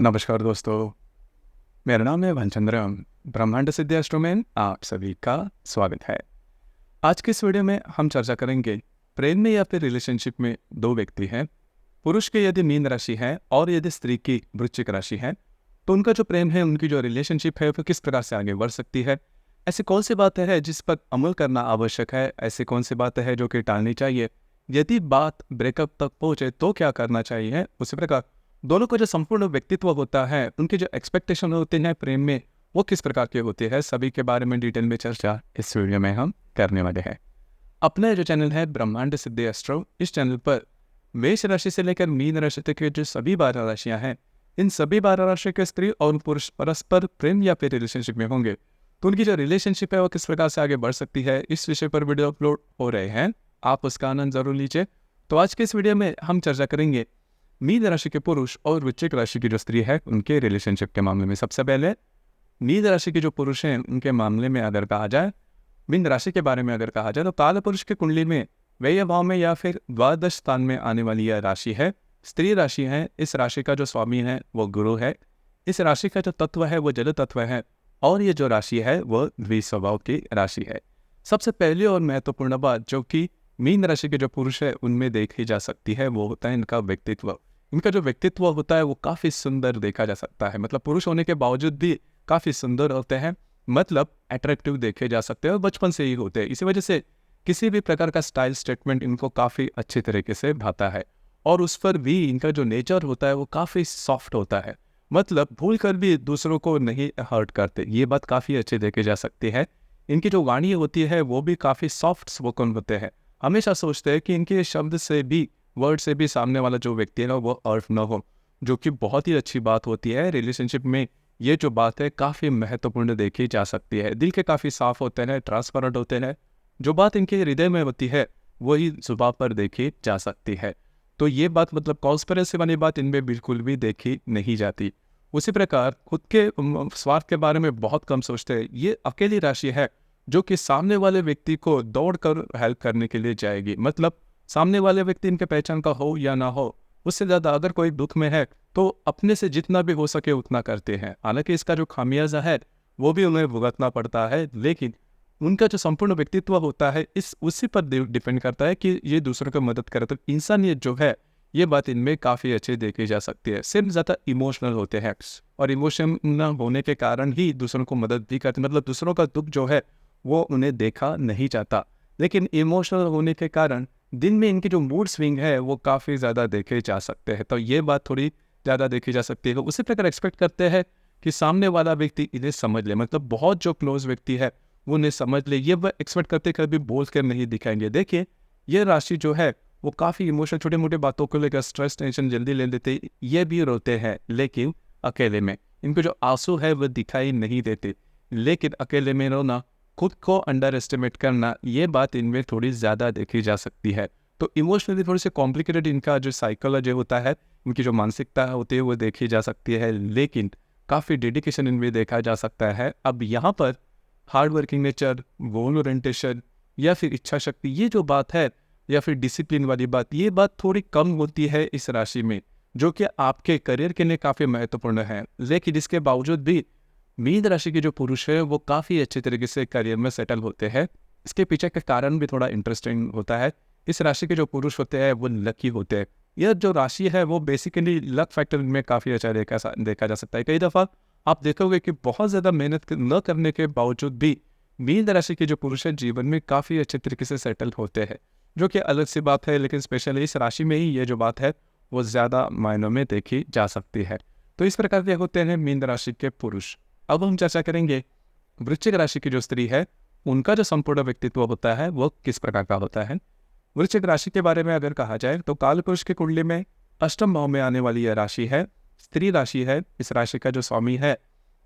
नमस्कार दोस्तों, मेरा नाम है भानचंद्रम। ब्रह्मांड सिद्धि एस्ट्रो में आप सभी का स्वागत है। आज के इस वीडियो में हम चर्चा करेंगे प्रेम में या फिर रिलेशनशिप में दो व्यक्ति हैं। पुरुष की यदि मीन राशि है और यदि स्त्री की वृश्चिक राशि है तो उनका जो प्रेम है, उनकी जो रिलेशनशिप है वो किस प्रकार से आगे बढ़ सकती है। ऐसी कौन सी बातें हैं जिस पर अमल करना आवश्यक है, ऐसी कौन सी बातें हैं जो कि टालनी चाहिए। यदि बात ब्रेकअप तक पहुंचे तो क्या करना चाहिए। उसी प्रकार दोनों का जो संपूर्ण व्यक्तित्व होता है, उनके जो एक्सपेक्टेशन होते हैं प्रेम में, वो किस प्रकार के होते हैं, सभी के बारे में डिटेल में चर्चा इस वीडियो में हम करने वाले हैं। अपना जो चैनल है ब्रह्मांड सिद्धि एस्ट्रो, इस चैनल पर मेष राशि से लेकर मीन राशि तक के जो सभी 12 राशियां हैं, इन सभी 12 राशि के स्त्री और पुरुष परस्पर प्रेम या फिर रिलेशनशिप में होंगे तो उनकी जो रिलेशनशिप है वो किस प्रकार से आगे बढ़ सकती है, इस विषय पर वीडियो अपलोड हो रहे हैं। आप उसका आनंद जरूर लीजिए। तो आज के इस वीडियो में हम चर्चा करेंगे मीन राशि के पुरुष और वृश्चिक राशि की जो स्त्री है उनके रिलेशनशिप के मामले में। सबसे पहले मीन राशि के जो पुरुष हैं उनके मामले में अगर कहा जाए, मीन राशि के बारे में अगर कहा जाए तो काल पुरुष की कुंडली में व्यय भाव में या फिर द्वादश स्थान में आने वाली यह राशि है, स्त्री राशि है। इस राशि का जो स्वामी है वो गुरु है। इस राशि का जो तत्व है वो जल तत्व है और ये जो राशि है वो द्विस्वभाव की राशि है। सबसे पहली और महत्वपूर्ण बात जो कि मीन राशि के जो पुरुष है उनमें देखी जा सकती है वो होता है इनका व्यक्तित्व। इनका जो व्यक्तित्व होता है वो काफ़ी सुंदर देखा जा सकता है, मतलब पुरुष होने के बावजूद भी काफ़ी सुंदर होते हैं, मतलब अट्रैक्टिव देखे जा सकते हैं और बचपन से ही होते हैं। इसी वजह से किसी भी प्रकार का स्टाइल स्टेटमेंट इनको काफ़ी अच्छे तरीके से भाता है और उस पर भी इनका जो नेचर होता है वो काफ़ी सॉफ्ट होता है, मतलब भूल कर भी दूसरों को नहीं हर्ट करते। ये बात काफ़ी अच्छी देखी जा सकती है। इनकी जो वाणी होती है वो भी काफ़ी सॉफ्ट स्पोकन होते हैं। हमेशा सोचते हैं कि इनके शब्द से भी, वर्ड से भी सामने वाला जो व्यक्ति है ना वो अर्थ न हो, जो कि बहुत ही अच्छी बात होती है। रिलेशनशिप में ये जो बात है काफ़ी महत्वपूर्ण देखी जा सकती है। दिल के काफ़ी साफ होते हैं, ट्रांसपेरेंट होते हैं। जो बात इनके हृदय में होती है वही जुबान पर देखी जा सकती है। तो ये बात, मतलब कॉन्स्पिरेसी वाली बात इनमें बिल्कुल भी देखी नहीं जाती। उसी प्रकार खुद के स्वार्थ के बारे में बहुत कम सोचते हैं। ये अकेली राशि है जो कि सामने वाले व्यक्ति को दौड़ कर हेल्प करने के लिए जाएगी, मतलब सामने वाले व्यक्ति इनके पहचान का हो या ना हो, उससे ज़्यादा अगर कोई दुख में है तो अपने से जितना भी हो सके उतना करते हैं। हालांकि इसका जो खामियाजा है वो भी उन्हें भुगतना पड़ता है, लेकिन उनका जो संपूर्ण व्यक्तित्व होता है इस उसी पर डिपेंड करता है कि ये दूसरों को मदद करे। तो इंसानियत जो है ये बात इनमें काफ़ी अच्छी देखी जा सकती है। सिर्फ ज़्यादा इमोशनल होते हैं और इमोशन न होने के कारण ही दूसरों को मदद भी करते, मतलब दूसरों का दुख जो है वो उन्हें देखा नहीं जाता। लेकिन इमोशनल होने के कारण दिन में इनके जो मूड स्विंग है वो काफ़ी ज़्यादा देखे जा सकते हैं। तो ये बात थोड़ी ज़्यादा देखी जा सकती है। उसी प्रकार एक्सपेक्ट करते हैं कि सामने वाला व्यक्ति इन्हें समझ ले, मतलब बहुत जो क्लोज व्यक्ति है वो उन्हें समझ ले। ये वह एक्सपेक्ट करते कभी बोल कर नहीं दिखाएंगे। देखिए ये राशि जो है वो काफ़ी इमोशनल, छोटे मोटे बातों को लेकर स्ट्रेस टेंशन जल्दी ले लेते, ये भी रोते हैं लेकिन अकेले में। इनको जो आंसू है वो दिखाई नहीं देते, लेकिन अकेले में रोना, खुद को अंडर एस्टिमेट करना, ये बात इनमें थोड़ी ज़्यादा देखी जा सकती है। तो इमोशनली थोड़ी सी कॉम्प्लिकेटेड इनका जो साइकोलॉजी होता है, इनकी जो मानसिकता होती है वो देखी जा सकती है, लेकिन काफ़ी डेडिकेशन इनमें देखा जा सकता है। अब यहाँ पर हार्ड वर्किंग नेचर, गोल ओरिएंटेशन या फिर इच्छा शक्ति, ये जो बात है, या फिर डिसिप्लिन वाली बात, ये बात थोड़ी कम होती है इस राशि में, जो कि आपके करियर के लिए काफ़ी महत्वपूर्ण है। लेकिन इसके बावजूद भी मीन राशि के जो पुरुष है वो काफ़ी अच्छे तरीके से करियर में सेटल होते हैं। इसके पीछे का कारण भी थोड़ा इंटरेस्टिंग होता है। इस राशि के जो पुरुष होते हैं वो लकी होते हैं। यह जो राशि है वो बेसिकली लक फैक्टर में काफ़ी अच्छा देखा जा सकता है। कई दफ़ा आप देखोगे कि बहुत ज़्यादा मेहनत न करने के बावजूद भी मीन राशि के जो पुरुष है जीवन में काफ़ी अच्छे तरीके से सेटल होते हैं, जो कि अलग सी बात है। लेकिन स्पेशली इस राशि में ही ये जो बात है वो ज़्यादा मायनों में देखी जा सकती है। तो इस प्रकार के होते हैं मीन राशि के पुरुष। अब हम चर्चा करेंगे वृश्चिक राशि की जो स्त्री है उनका जो संपूर्ण व्यक्तित्व होता है वो किस प्रकार का होता है। वृश्चिक राशि के बारे में अगर कहा जाए तो काल पुरुष की कुंडली में अष्टम भाव में आने वाली यह राशि है, स्त्री राशि है। इस राशि का जो स्वामी है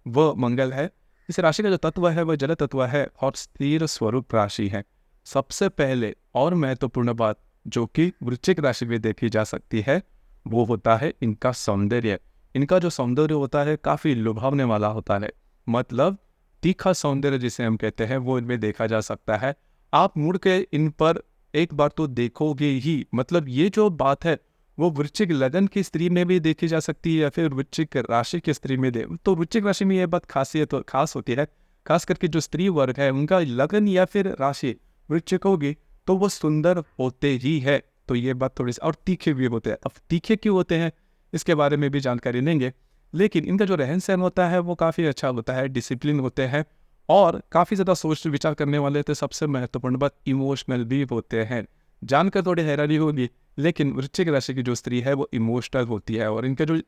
वो मंगल है। इस राशि का जो तत्व है वह जल तत्व है और स्थिर स्वरूप राशि है। सबसे पहले और महत्वपूर्ण बात जो कि वृश्चिक राशि में देखी जा सकती है वो होता है इनका सौंदर्य। इनका जो सौंदर्य होता है काफ़ी लुभावने वाला होता है, मतलब तीखा सौंदर्य जिसे हम कहते हैं वो इनमें देखा जा सकता है। आप मुड़ के इन पर एक बार तो देखोगे ही, मतलब ये जो बात है वो वृश्चिक लगन की स्त्री में भी देखी जा सकती है या फिर वृश्चिक राशि की स्त्री में दे। तो वृश्चिक राशि में ये बात खासियत खास होती है, खास करके जो स्त्री वर्ग है उनका लगन या फिर राशि वृश्चिक होगी तो वो सुंदर होते ही है। तो ये बात थोड़ी सी, और तीखे भी होते हैं। अब तीखे क्यों होते हैं इसके बारे में भी जानकारी लेंगे, लेकिन इनका जो रहन सहन होता है वो काफ़ी अच्छा होता है, डिसिप्लिन होते हैं और काफ़ी ज़्यादा सोच विचार करने वाले। तो सबसे महत्वपूर्ण बात, इमोशनल भी होते हैं। जानकर थोड़ी हैरानी होगी, लेकिन वृश्चिक राशि की जो स्त्री है वो इमोशनल होती है और इनका जो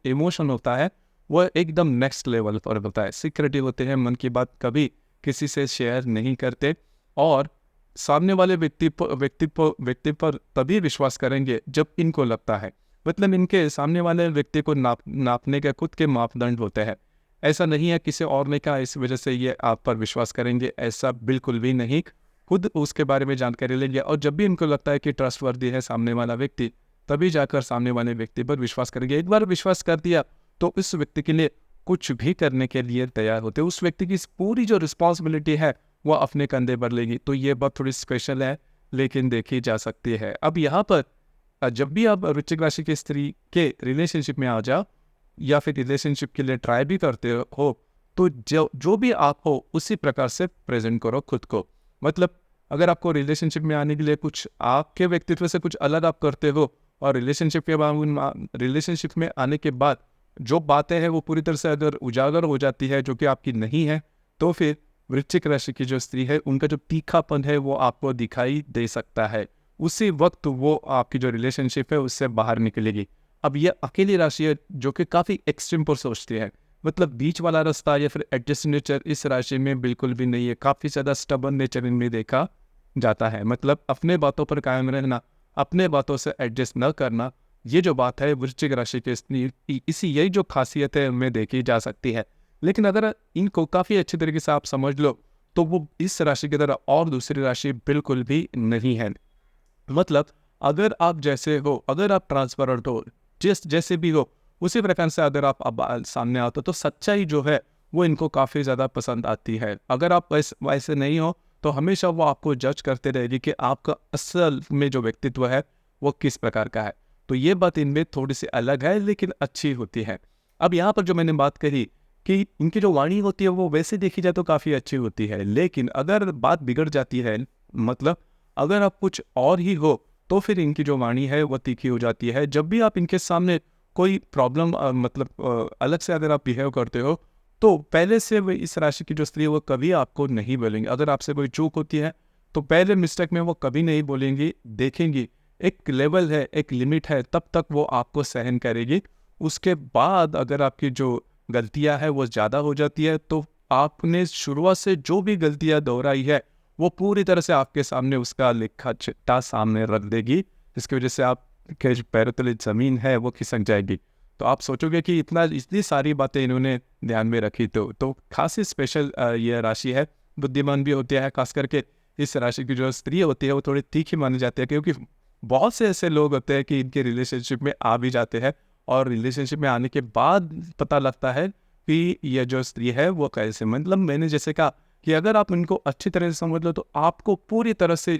इमोशन होता है वो एकदम नेक्स्ट लेवल पर होता है। सिक्योरिटी होते हैं, मन की बात कभी किसी से शेयर नहीं करते और सामने वाले व्यक्ति पर तभी विश्वास करेंगे जब इनको लगता है, मतलब इनके सामने वाले व्यक्ति को नापने के खुद के मापदंड होते हैं। ऐसा नहीं है किसी और ने कहा इस वजह से ये आप पर विश्वास करेंगे, ऐसा बिल्कुल भी नहीं। खुद उसके बारे में जानकारी लेंगे और जब भी इनको लगता है कि ट्रस्टवर्दी है सामने वाला व्यक्ति, तभी जाकर सामने वाले व्यक्ति पर विश्वास करेंगे। एक बार विश्वास कर दिया तो उस व्यक्ति के लिए कुछ भी करने के लिए तैयार होते हैं। उस व्यक्ति की पूरी जो रिस्पॉन्सिबिलिटी है वो अपने कंधे पर लेगी। तो ये बात थोड़ी स्पेशल है लेकिन देखी जा सकती है। अब यहाँ पर जब भी आप वृश्चिक राशि की स्त्री के रिलेशनशिप में आ जाओ या फिर रिलेशनशिप के लिए ट्राई भी करते हो, तो जो भी आप हो उसी प्रकार से प्रेजेंट करो खुद को। मतलब अगर आपको रिलेशनशिप में आने के लिए कुछ आपके व्यक्तित्व से कुछ अलग आप करते हो और रिलेशनशिप में आने के बाद जो बातें हैं वो पूरी तरह से अगर उजागर हो जाती है जो कि आपकी नहीं है, तो फिर वृश्चिक राशि की जो स्त्री है उनका जो तीखापन है वो आपको दिखाई दे सकता है। उसी वक्त वो आपकी जो रिलेशनशिप है उससे बाहर निकलेगी। अब ये अकेली राशि है जो कि काफ़ी एक्सट्रीम पर सोचती है, मतलब बीच वाला रास्ता या फिर एडजस्ट नेचर इस राशि में बिल्कुल भी नहीं है। काफ़ी ज़्यादा स्टबर्न नेचर इनमें देखा जाता है, मतलब अपने बातों पर कायम रहना, अपने बातों से एडजस्ट न करना। ये जो बात है वृश्चिक राशि के इसी यही जो खासियत है उनमें देखी जा सकती है। लेकिन अगर इनको काफ़ी अच्छे तरीके से आप समझ लो तो वो इस राशि की तरह और दूसरी राशि बिल्कुल भी नहीं है। मतलब अगर आप जैसे हो, अगर आप ट्रांसपेरेंट हो, जैसे भी हो उसी प्रकार से अगर आप अब सामने आते हो तो सच्चाई जो है वो इनको काफ़ी ज़्यादा पसंद आती है। अगर आप वैसे नहीं हो तो हमेशा वो आपको जज करते रहेगी कि आपका असल में जो व्यक्तित्व है वो किस प्रकार का है। तो ये बात इनमें थोड़ी सी अलग है लेकिन अच्छी होती है। अब यहाँ पर जो मैंने बात कही कि इनकी जो वाणी होती है वो वैसे देखी जाए तो काफ़ी अच्छी होती है, लेकिन अगर बात बिगड़ जाती है, मतलब अगर आप कुछ और ही हो तो फिर इनकी जो वाणी है वो तीखी हो जाती है। जब भी आप इनके सामने कोई प्रॉब्लम अलग से अगर आप बिहेव करते हो तो पहले से वो इस राशि की जो स्त्री है वो कभी आपको नहीं बोलेंगे। अगर आपसे कोई चूक होती है तो पहले मिस्टेक में वो कभी नहीं बोलेंगी, देखेंगी एक लेवल है, एक लिमिट है, तब तक वो आपको सहन करेगी। उसके बाद अगर आपकी जो गलतियां है वो ज़्यादा हो जाती है तो आपने शुरुआत से जो भी गलतियां दोहराई है वो पूरी तरह से आपके सामने उसका लिखा चिट्ठा सामने रख देगी, जिसकी वजह से आपके जो पैरों तले ज़मीन है वो खिसक जाएगी। तो आप सोचोगे कि इतनी सारी बातें इन्होंने ध्यान में रखी। तो खासी स्पेशल ये राशि है। बुद्धिमान भी होती है, खास करके इस राशि की जो स्त्री होती है वो थोड़ी तीखी मानी जाती है, क्योंकि बहुत से ऐसे लोग होते हैं कि इनके रिलेशनशिप में आ भी जाते हैं और रिलेशनशिप में आने के बाद पता लगता है कि ये जो स्त्री है वो कैसे, मतलब मैंने जैसे कहा कि अगर आप इनको अच्छी तरह से समझ लो तो आपको पूरी तरह से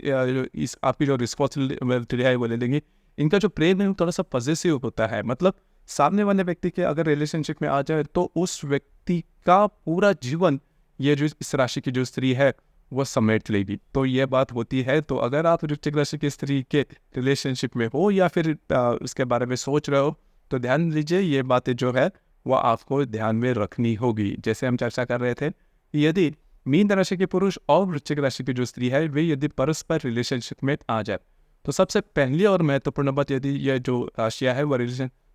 इस आपकी जो रिस्पॉन्सिबिलिटी है वो ले लेंगे। इनका जो प्रेम है वो थोड़ा सा पॉजिटिव होता है, मतलब सामने वाले व्यक्ति के अगर रिलेशनशिप में आ जाए तो उस व्यक्ति का पूरा जीवन ये जो इस राशि की जो स्त्री है वो समेट लेगी। तो ये बात होती है। तो अगर आप वृश्चिक राशि की स्त्री के रिलेशनशिप में हो या फिर उसके बारे में सोच रहे हो तो ध्यान दीजिए ये बातें जो है वो आपको ध्यान में रखनी होगी। जैसे हम चर्चा कर रहे थे, यदि मीन राशि के पुरुष और वृश्चिक राशि की जो स्त्री है वे यदि परस्पर रिलेशनशिप में आ जाए तो सबसे पहली और महत्वपूर्ण बात, यदि ये जो राशियां है वो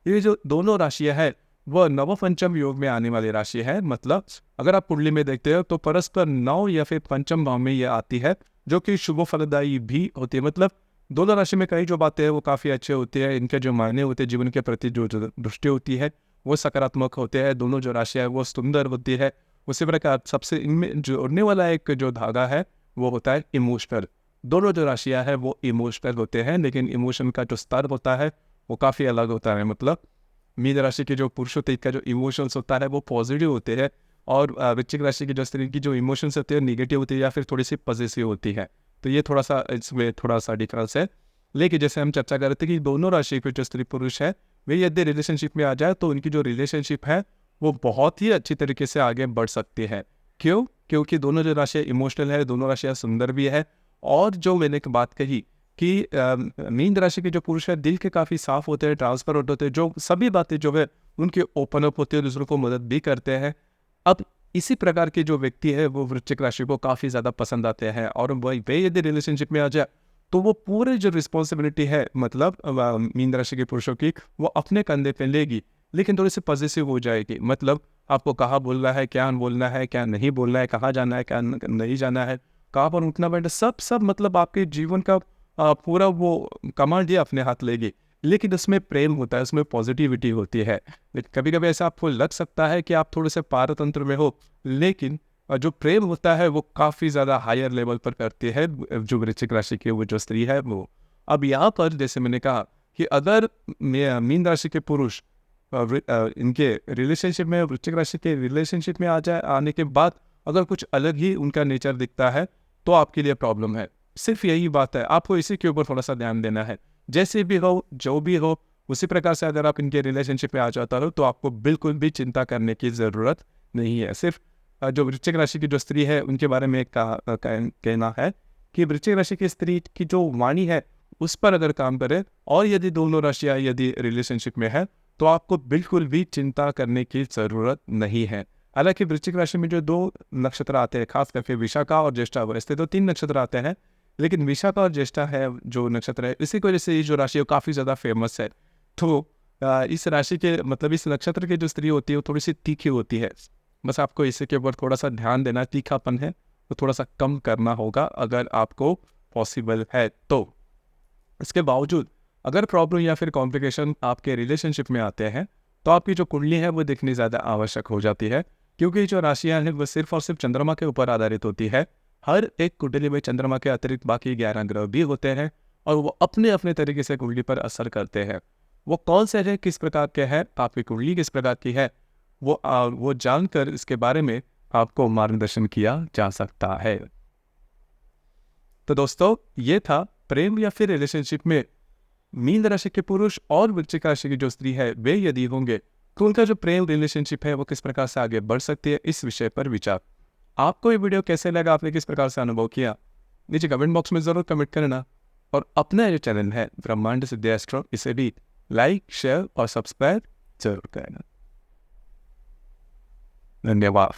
ये जो दोनों राशियां है वह नव पंचम योग में आने वाली राशि है। मतलब अगर आप कुंडली में देखते हो तो परस्पर नव या फिर पंचम भाव में ये आती है, जो कि शुभ फलदायी भी होती है। मतलब दोनों राशि में कई जो बातें हैं वो काफ़ी अच्छे होते हैं, इनके जो मायने होते हैं जीवन के प्रति जो दृष्टि होती है वो सकारात्मक होते हैं। दोनों जो राशियाँ है वो सुंदर होती है। उसी प्रकार सबसे इनमें जोड़ने वाला एक जो धागा है वो होता है इमोशनल। दोनों जो राशियाँ है वो इमोशनल होते हैं, लेकिन इमोशन का जो स्तर होता है वो काफ़ी अलग होता है। मतलब मीन राशि के जो पुरुष होते हैं का जो इमोशंस होता है वो पॉजिटिव होते हैं और वृश्चिक राशि की जो स्त्री की जो इमोशंस होते हैं निगेटिव होती है या फिर थोड़ी सी पॉजिटिव होती है। तो ये थोड़ा सा इसमें थोड़ा सा डिफरेंस है। लेकिन जैसे हम चर्चा कर रहे थे कि दोनों राशि के जो स्त्री पुरुष है वे यदि रिलेशनशिप में आ जाए तो उनकी जो रिलेशनशिप है वो बहुत ही अच्छी तरीके से आगे बढ़ सकती है। क्यों? क्योंकि दोनों जो राशियाँ इमोशनल है, दोनों राशियाँ सुंदर भी है। और जो मैंने एक बात कही कि मीन राशि के जो पुरुष है दिल के काफ़ी साफ होते हैं, ट्रांसपेरेंट होते हैं, जो सभी बातें जो है उनके ओपन अप होते हैं, दूसरों को मदद भी करते हैं। अब इसी प्रकार के जो व्यक्ति है वो वृश्चिक राशि को काफ़ी ज़्यादा पसंद आते हैं, और वही वे यदि रिलेशनशिप में आ जाए तो वो पूरे जो रिस्पॉन्सिबिलिटी है मतलब मीन राशि के पुरुषों की वो अपने कंधे पे लेगी, लेकिन थोड़ी सी पॉजिटिव हो जाएगी। मतलब आपको कहाँ बोलना है, क्या बोलना है, क्या नहीं बोलना है, कहाँ जाना है, क्या नहीं जाना है, कहाँ पर उठना बैठना, सब मतलब आपके जीवन का पूरा वो कमांड ही अपने हाथ लेगी। लेकिन उसमें प्रेम होता है, उसमें पॉजिटिविटी होती है। कभी कभी ऐसा आपको लग सकता है कि आप थोड़े से पारतंत्र में हो, लेकिन जो प्रेम होता है वो काफ़ी ज़्यादा हायर लेवल पर करती है जो वृश्चिक राशि की वो जो स्त्री है वो। अब यहाँ पर जैसे मैंने कहा कि अगर मीन राशि के पुरुष इनके रिलेशनशिप में वृश्चिक राशि के रिलेशनशिप में आने के बाद अगर कुछ अलग ही उनका नेचर दिखता है तो आपके लिए प्रॉब्लम है। सिर्फ यही बात है, आपको इसी के ऊपर थोड़ा सा ध्यान देना है। जैसे भी हो, जो भी हो, उसी प्रकार से अगर आप इनके रिलेशनशिप में आ जाता हो तो आपको बिल्कुल भी चिंता करने की ज़रूरत नहीं है। सिर्फ जो वृश्चिक राशि की जो स्त्री है उनके बारे में कहना है कि वृश्चिक राशि की स्त्री की जो वाणी है उस पर अगर काम करें, और यदि दोनों राशियाँ यदि रिलेशनशिप में है तो आपको बिल्कुल भी चिंता करने की ज़रूरत नहीं है। हालांकि वृश्चिक राशि में जो 2 नक्षत्र आते हैं, खास करके विशाखा और ज्येष्ठा, वैसे तो 3 नक्षत्र आते हैं, लेकिन विशाखा और ज्येष्ठा है जो नक्षत्र है, इसी की वजह से ये जो राशि है काफ़ी ज़्यादा फेमस है। तो इस राशि के मतलब इस नक्षत्र की जो स्त्री होती है वो थोड़ी सी तीखी होती है। बस आपको इसी के ऊपर थोड़ा सा ध्यान देना, तीखापन है तो थोड़ा सा कम करना होगा अगर आपको पॉसिबल है तो। इसके बावजूद अगर प्रॉब्लम या फिर कॉम्प्लिकेशन आपके रिलेशनशिप में आते हैं तो आपकी जो कुंडली है वो देखनी ज़्यादा आवश्यक हो जाती है, क्योंकि जो राशियाँ हैं वो सिर्फ और सिर्फ चंद्रमा के ऊपर आधारित होती है। हर एक कुंडली में चंद्रमा के अतिरिक्त बाकी 11 ग्रह भी होते हैं और वो अपने अपने तरीके से कुंडली पर असर करते हैं। वो कौन से हैं, किस प्रकार के हैं, आपकी कुंडली किस प्रकार की है, वो जानकर इसके बारे में आपको मार्गदर्शन किया जा सकता है। तो दोस्तों ये था प्रेम या फिर रिलेशनशिप में मीन राशि के पुरुष और वृश्चिक राशि की जो स्त्री है वे यदि होंगे तो उनका जो प्रेम रिलेशनशिप है वो किस प्रकार से आगे बढ़ सकती है, इस विषय पर विचार। आपको ये वीडियो कैसे लगा, आपने किस प्रकार से अनुभव किया, नीचे कमेंट बॉक्स में जरूर कमेंट करना। और अपना जो चैनल है ब्रह्मांड सिद्धि एस्ट्रो, इसे भी लाइक, शेयर और सब्सक्राइब जरूर करना। धन्यवाद।